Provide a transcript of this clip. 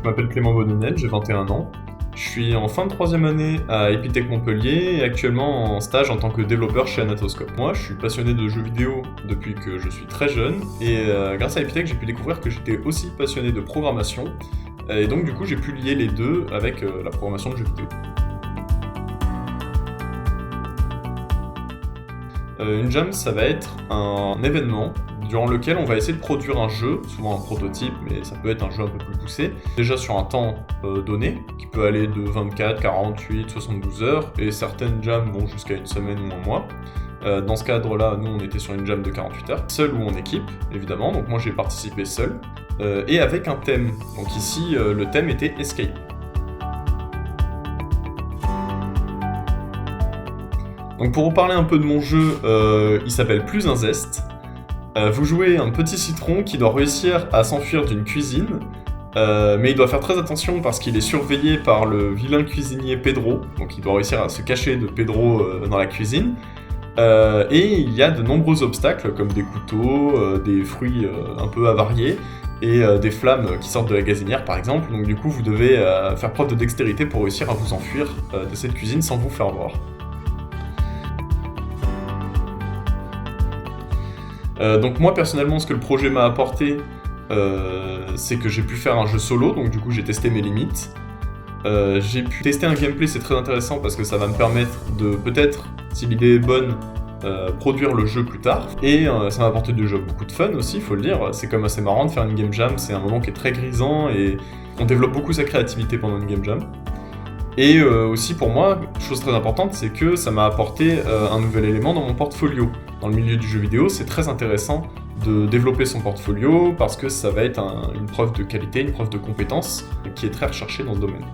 m'appelle Clément Bonnenel, j'ai 21 ans. Je suis en fin de troisième année à Epitech Montpellier et actuellement en stage en tant que développeur chez Anatoscope. Moi, je suis passionné de jeux vidéo depuis que je suis très jeune et grâce à Epitech, j'ai pu découvrir que j'étais aussi passionné de programmation et donc du coup, j'ai pu lier les deux avec la programmation de jeux vidéo. Une jam, ça va être un événement durant lequel on va essayer de produire un jeu, souvent un prototype, mais ça peut être un jeu un peu plus poussé, déjà sur un temps donné, qui peut aller de 24, 48, 72 heures, et certaines jams vont jusqu'à une semaine ou un mois. Dans ce cadre-là, nous on était sur une jam de 48 heures, seul ou en équipe, évidemment, donc moi j'ai participé seul, et avec un thème. Donc ici, le thème était Escape. Donc pour vous parler un peu de mon jeu, il s'appelle Plus un zeste. Vous jouez un petit citron qui doit réussir à s'enfuir d'une cuisine, mais il doit faire très attention parce qu'il est surveillé par le vilain cuisinier Pedro, donc il doit réussir à se cacher de Pedro dans la cuisine. Et il y a de nombreux obstacles comme des couteaux, des fruits un peu avariés, et des flammes qui sortent de la gazinière par exemple, donc du coup vous devez faire preuve de dextérité pour réussir à vous enfuir de cette cuisine sans vous faire voir. Donc moi personnellement ce que le projet m'a apporté c'est que j'ai pu faire un jeu solo, donc du coup j'ai testé mes limites. J'ai pu tester un gameplay, c'est très intéressant parce que ça va me permettre de peut-être, si l'idée est bonne, produire le jeu plus tard. Et ça m'a apporté du jeu beaucoup de fun aussi, faut le dire. C'est comme assez marrant de faire une game jam, c'est un moment qui est très grisant et on développe beaucoup sa créativité pendant une game jam. Et aussi pour moi, chose très importante, c'est que ça m'a apporté un nouvel élément dans mon portfolio. Dans le milieu du jeu vidéo, c'est très intéressant de développer son portfolio parce que ça va être une preuve de qualité, une preuve de compétence qui est très recherchée dans ce domaine.